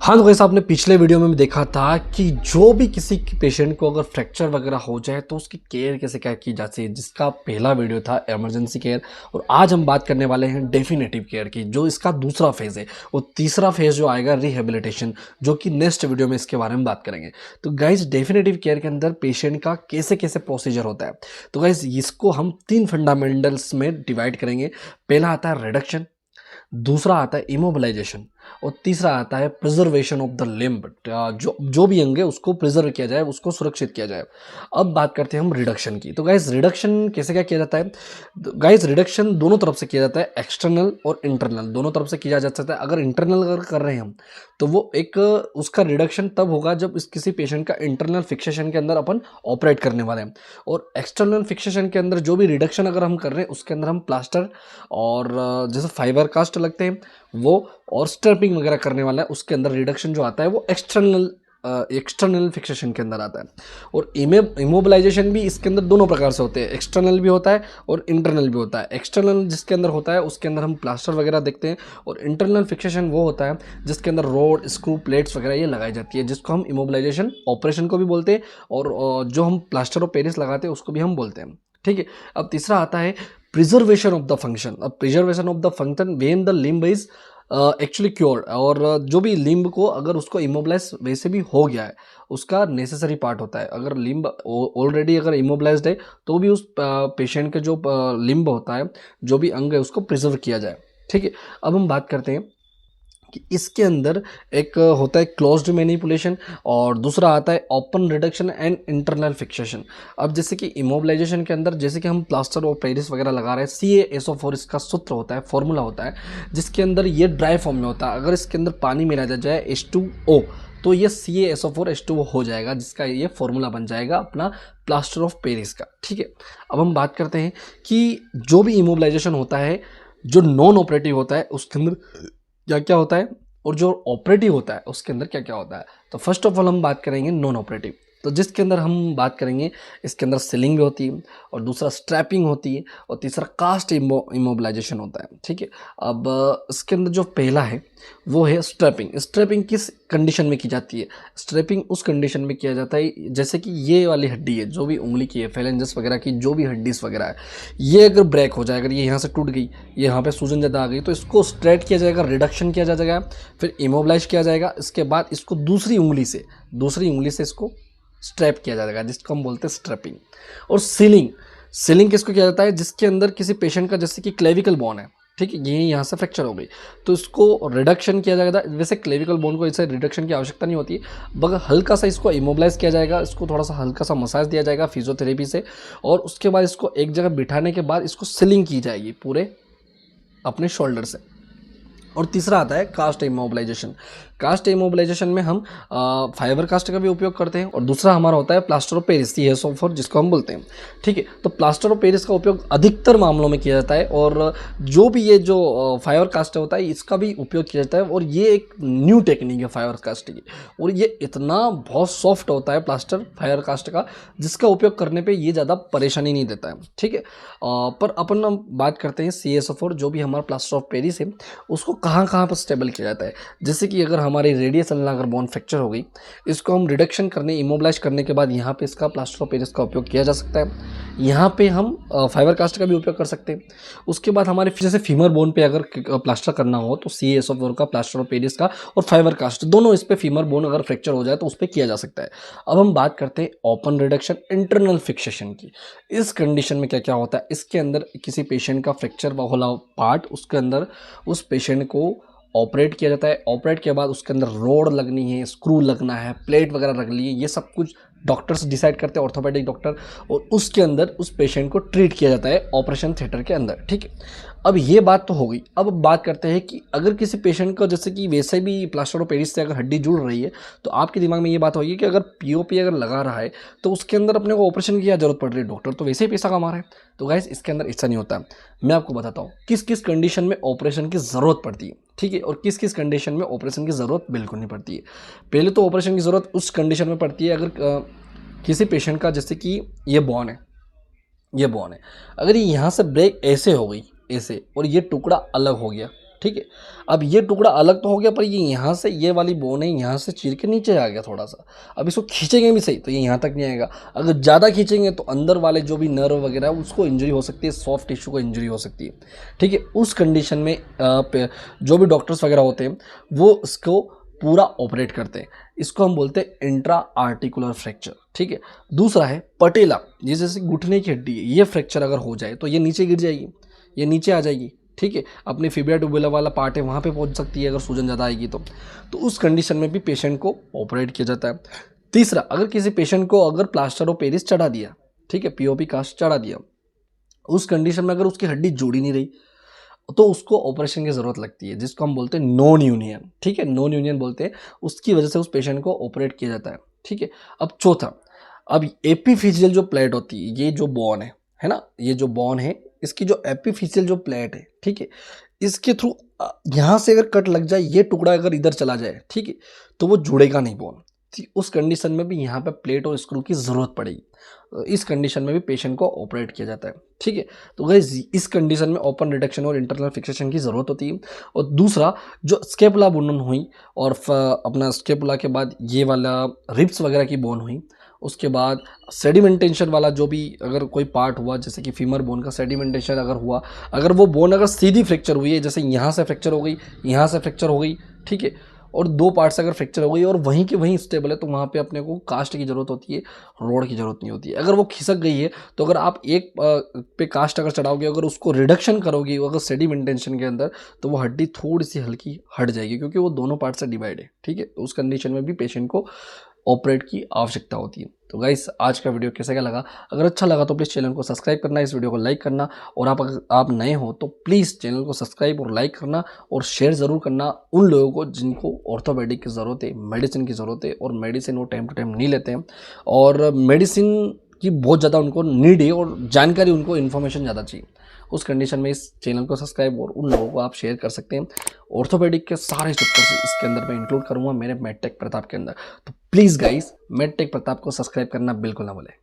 हाँ, तो वैसे आपने पिछले वीडियो में भी देखा था कि जो भी किसी पेशेंट को अगर फ्रैक्चर वगैरह हो जाए तो उसकी केयर कैसे क्या की जाती है, जिसका पहला वीडियो था इमरजेंसी केयर। और आज हम बात करने वाले हैं डेफिनेटिव केयर की, जो इसका दूसरा फेज़ है। और तीसरा फेज़ जो आएगा रिहेबिलिटेशन, जो कि नेक्स्ट वीडियो में इसके बारे में बात करेंगे। तो गाइज डेफिनेटिव केयर के अंदर पेशेंट का कैसे कैसे प्रोसीजर होता है, तो गाइज इसको हम 3 फंडामेंटल्स में डिवाइड करेंगे। पहला आता है रिडक्शन, दूसरा आता है इमोबिलाइजेशन, और तीसरा आता है प्रिजर्वेशन ऑफ द लिम्ब। जो जो भी अंग है उसको प्रिजर्व किया जाए, उसको सुरक्षित किया जाए। अब बात करते हैं हम रिडक्शन की। तो गाइस रिडक्शन कैसे क्या किया जाता है? गाइस रिडक्शन दोनों तरफ से किया जाता है, एक्सटर्नल और इंटरनल दोनों तरफ से किया जा सकता है। अगर इंटरनल अगर कर रहे हैं हम, तो वो एक उसका रिडक्शन तब होगा जब इस किसी पेशेंट का इंटरनल फिक्सेशन के अंदर अपन ऑपरेट करने वाले हैं। और एक्सटर्नल फिक्सेशन के अंदर जो भी रिडक्शन अगर हम कर रहे हैं उसके अंदर हम प्लास्टर और जैसे फाइबर कास्ट लगते हैं वो, और स्ट्रैपिंग वगैरह करने वाला है, उसके अंदर रिडक्शन जो आता है वो एक्सटर्नल फिक्सेशन के अंदर आता है। और इमोबिलाइजेशन भी इसके अंदर दोनों प्रकार से होते हैं, एक्सटर्नल भी होता है और इंटरनल भी होता है। एक्सटर्नल जिसके अंदर होता है उसके अंदर हम प्लास्टर वगैरह देखते हैं, और इंटरनल फिक्सेशन वो होता है जिसके अंदर रोड, स्क्रू, प्लेट्स वगैरह ये लगाई जाती है, जिसको हम इमोबिलाइजेशन ऑपरेशन को भी बोलते हैं, और जो हम प्लास्टर ऑफ पेरिस लगाते हैं उसको भी हम बोलते हैं। ठीक है। अब तीसरा आता है प्रिजर्वेशन ऑफ द फंक्शन। अब preservation of the function when the limb is actually cure, और जो भी लिम्ब को अगर उसको इमोबलाइज वैसे भी हो गया है, उसका नेसेसरी पार्ट होता है। अगर लिम्ब ऑलरेडी अगर इमोबलाइज्ड है तो भी उस पेशेंट के जो लिम्ब होता है, जो भी अंग है, उसको प्रिजर्व किया जाए। ठीक है। अब हम बात करते हैं कि इसके अंदर एक होता है क्लोज्ड मैनिपुलेशन, और दूसरा आता है open reduction and internal fixation. अब जैसे कि इमोबिलाइजेशन के अंदर जैसे कि हम प्लास्टर ऑफ पेरिस वगैरह लगा रहे हैं, CaSO4 इसका सूत्र होता है, फॉर्मूला होता है, जिसके अंदर ये ड्राई फॉर्म में होता है। अगर इसके अंदर पानी मिला जाए H2O, तो ये CaSO4 H2O हो जाएगा, जिसका ये फॉर्मूला बन जाएगा अपना प्लास्टर ऑफ पेरिस का। ठीक है। अब हम बात करते हैं कि जो भी इमोबिलाइजेशन होता है, जो नॉन ऑपरेटिव होता है उसके अंदर क्या क्या होता है, और जो ऑपरेटिव होता है उसके अंदर क्या क्या होता है। तो फर्स्ट ऑफ ऑल हम बात करेंगे नॉन ऑपरेटिव। तो जिसके अंदर हम बात करेंगे, इसके अंदर सीलिंग भी होती है, और दूसरा स्ट्रैपिंग होती है, और तीसरा कास्ट इमोबिलाइजेशन होता है। ठीक है। अब इसके अंदर जो पहला है वो है स्ट्रैपिंग। स्ट्रैपिंग किस कंडीशन में की जाती है? स्ट्रैपिंग उस कंडीशन में किया जाता है जैसे कि ये वाली हड्डी है, जो भी उंगली की है, फेलेंजस वगैरह की जो भी हड्डीज वगैरह है, ये अगर ब्रेक हो जाए, अगर ये यहाँ से टूट गई, ये यहाँ पे सूजन ज़्यादा आ गई, तो इसको स्ट्रेट किया जाएगा, रिडक्शन किया जाएगा, फिर इमोबिलाइज किया जाएगा। इसके बाद इसको दूसरी उंगली से इसको स्ट्रैप किया जाएगा, जिसको हम बोलते हैं स्ट्रैपिंग। और सीलिंग किसको किया जाता है? जिसके अंदर किसी पेशेंट का जैसे कि क्लेविकल बोन है, ठीक है, ये यहाँ से फ्रैक्चर हो गई, तो इसको रिडक्शन किया जाएगा। वैसे क्लेविकल बोन को इसे रिडक्शन की आवश्यकता नहीं होती है, बस हल्का सा इसको इमोबिलाइज किया जाएगा, इसको थोड़ा सा हल्का सा मसाज दिया जाएगा फिजियोथेरेपी से, और उसके बाद इसको एक जगह बिठाने के बाद इसको सीलिंग की जाएगी पूरे अपने शोल्डर से। और तीसरा आता है कास्ट इमोबिलाइजेशन। कास्ट इमोबिलाइजेशन में हम फाइबर कास्ट का भी उपयोग करते हैं, और दूसरा हमारा होता है प्लास्टर ऑफ पेरिस, CaSO4 जिसको हम बोलते हैं। ठीक है। तो प्लास्टर ऑफ पेरिस का उपयोग अधिकतर मामलों में किया जाता है, और जो भी ये जो फाइबर कास्ट होता है इसका भी उपयोग किया जाता है। और ये एक न्यू टेक्निक है फाइबर कास्ट की, और ये इतना बहुत सॉफ्ट होता है प्लास्टर फाइबर कास्ट का, जिसका उपयोग करने पर ये ज़्यादा परेशानी नहीं देता है। ठीक है। पर अपन बात करते हैं CaSO4, जो भी हमारा प्लास्टर ऑफ पेरिस है, उसको कहाँ कहाँ पर स्टेबल किया जाता है। जैसे कि अगर हमारी रेडियस अल्ना अगर बोन फ्रैक्चर हो गई, इसको हम रिडक्शन करने, इमोबिलाइज करने के बाद यहाँ पे इसका प्लास्टर ऑफ पेरिस का उपयोग किया जा सकता है। यहाँ पे हम फाइबर कास्ट का भी उपयोग कर सकते हैं। उसके बाद हमारे जैसे फीमर बोन पे अगर प्लास्टर करना हो तो CaSO4 का, प्लास्टर ऑफ पेरिस का और फाइबर कास्ट दोनों इस पर फीमर बोन अगर फ्रैक्चर हो जाए तो उस पर किया जा सकता है। अब हम बात करते हैं ओपन रिडक्शन इंटरनल फिक्सेशन की। इस कंडीशन में क्या क्या होता है? इसके अंदर किसी पेशेंट का फ्रैक्चर वाला पार्ट, उसके अंदर उस पेशेंट को ऑपरेट किया जाता है। ऑपरेट के बाद उसके अंदर रोड लगनी है, स्क्रू लगना है, प्लेट वगैरह लगनी है, ये सब कुछ डॉक्टर्स डिसाइड करते हैं, ऑर्थोपेडिक डॉक्टर, और उसके अंदर उस पेशेंट को ट्रीट किया जाता है ऑपरेशन थिएटर के अंदर। ठीक है। अब ये बात तो हो गई। अब बात करते हैं कि अगर किसी पेशेंट का जैसे कि वैसे भी प्लास्टर ऑफ पेरिस से अगर हड्डी जुड़ रही है, तो आपके दिमाग में ये बात होगी कि अगर POP अगर लगा रहा है तो उसके अंदर अपने को ऑपरेशन की क्या जरूरत पड़ रही है, डॉक्टर तो वैसे ही पैसा कमा रहा है। तो गाइस इसके अंदर ऐसा नहीं होता। मैं आपको बताता हूँ किस किस कंडीशन में ऑपरेशन की ज़रूरत पड़ती है, ठीक है, और किस किस कंडीशन में ऑपरेशन की ज़रूरत बिल्कुल नहीं पड़ती है। पहले तो ऑपरेशन की ज़रूरत उस कंडीशन में पड़ती है अगर किसी पेशेंट का जैसे कि ये बोन है, अगर ये यहाँ से ब्रेक ऐसे हो गई, ऐसे, और ये टुकड़ा अलग हो गया, ठीक है। अब ये टुकड़ा अलग तो हो गया, पर ये यहाँ से ये वाली बोन है यहाँ से चीर के नीचे आ गया थोड़ा सा। अब इसको खींचेंगे भी सही तो ये यहाँ तक नहीं आएगा। अगर ज़्यादा खींचेंगे तो अंदर वाले जो भी नर्व वगैरह है उसको इंजरी हो सकती है, सॉफ्ट टिश्यू को इंजरी हो सकती है, ठीक है। उस कंडीशन में जो भी डॉक्टर्स वगैरह होते हैं वो इसको पूरा ऑपरेट करते हैं। इसको हम बोलते हैं इंट्रा आर्टिकुलर फ्रैक्चर, ठीक है। दूसरा है पटेला, ये जैसे घुटने की हड्डी है, ये फ्रैक्चर अगर हो जाए तो ये नीचे गिर जाएगी, ये नीचे आ जाएगी, ठीक है। अपनी फिबिया ट्यूबुला वाला पार्ट है वहाँ पे पहुँच सकती है अगर सूजन ज़्यादा आएगी तो उस कंडीशन में भी पेशेंट को ऑपरेट किया जाता है। तीसरा, अगर किसी पेशेंट को अगर प्लास्टर ऑफ पेरिस चढ़ा दिया, ठीक है, पीओपी कास्ट चढ़ा दिया, उस कंडीशन में अगर उसकी हड्डी जुड़ी नहीं रही तो उसको ऑपरेशन की ज़रूरत लगती है, जिसको हम बोलते हैं नॉन यूनियन, ठीक है, नॉन यूनियन बोलते हैं। उसकी वजह से उस पेशेंट को ऑपरेट किया जाता है, ठीक है। अब चौथा, अब एपीफिजियल जो प्लेट होती है, ये जो बोन है ना, ये जो बोन है इसकी जो एपीफिजियल जो प्लेट है, ठीक है, इसके थ्रू यहाँ से अगर कट लग जाए, ये टुकड़ा अगर इधर चला जाए, ठीक है, तो वो जुड़ेगा नहीं बोन। उस कंडीशन में भी यहाँ पे प्लेट और स्क्रू की ज़रूरत पड़ेगी। इस कंडीशन में भी पेशेंट को ऑपरेट किया जाता है, ठीक है। तो गाइस इस कंडीशन में ओपन रिडक्शन और इंटरनल फिक्सेशन की ज़रूरत होती है। और दूसरा, जो स्केपुला बोन हुई और अपना स्केपुला के बाद ये वाला रिब्स वगैरह की बोन हुई, उसके बाद सेडिमेंटेशन वाला जो भी अगर कोई पार्ट हुआ, जैसे कि फीमर बोन का सेडिमेंटेशन अगर हुआ, अगर वो बोन अगर सीधी फ्रैक्चर हुई है, जैसे यहाँ से फ्रैक्चर हो गई, यहाँ से फ्रैक्चर हो गई, ठीक है, और दो पार्ट से अगर फ्रैक्चर हो गई और वहीं की वहीं स्टेबल है, तो वहाँ पे अपने को कास्ट की ज़रूरत होती है, रोड की ज़रूरत नहीं होती है। अगर वो खिसक गई है तो अगर आप एक पे कास्ट अगर चढ़ाओगे, अगर उसको रिडक्शन करोगे अगर सेडिमेंटेशन के अंदर, तो वो हड्डी थोड़ी सी हल्की हट जाएगी, क्योंकि वो दोनों पार्ट से डिवाइड है, ठीक है। तो उस कंडीशन में भी पेशेंट को ऑपरेट की आवश्यकता होती है। तो गाइस आज का वीडियो कैसा क्या लगा? अगर अच्छा लगा तो प्लीज़ चैनल को सब्सक्राइब करना, इस वीडियो को लाइक करना, और अगर आप नए हो तो प्लीज़ चैनल को सब्सक्राइब और लाइक करना और शेयर ज़रूर करना उन लोगों को जिनको ऑर्थोपेडिक की ज़रूरत है, मेडिसिन की ज़रूरत है, और मेडिसिन वो टाइम टू टाइम नहीं लेते हैं, और मेडिसिन की बहुत ज़्यादा उनको नीड है और जानकारी, उनको इन्फॉर्मेशन ज़्यादा चाहिए। उस कंडीशन में इस चैनल को सब्सक्राइब और उन लोगों को आप शेयर कर सकते हैं। ऑर्थोपेडिक के सारे चैप्टर्स इसके अंदर मैं इंक्लूड करूँगा मेरे मेडटेक प्रताप के अंदर। तो प्लीज़ गाइस मेडटेक प्रताप को सब्सक्राइब करना बिल्कुल ना भूलें।